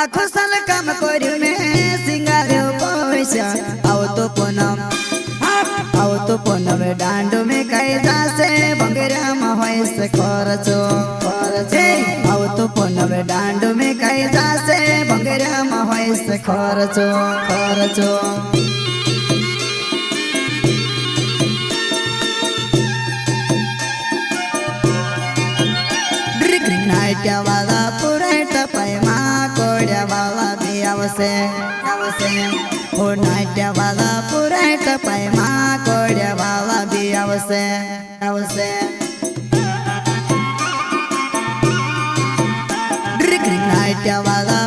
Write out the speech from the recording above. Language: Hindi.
आखो साल काम करी में सिंगार पैसा आओ तो पूनम डांडो में कई जासे बंगरा में से खर्चो आओ तो पूनम डांडो में कई जासे बंगरा में से खर्चो नाट्या वाला पुराट पैमा कोड्या वाला भी आवसे हो नाट्या वाला पुराट पैमा कोड्या वाला भी आवसे नाट्या वाला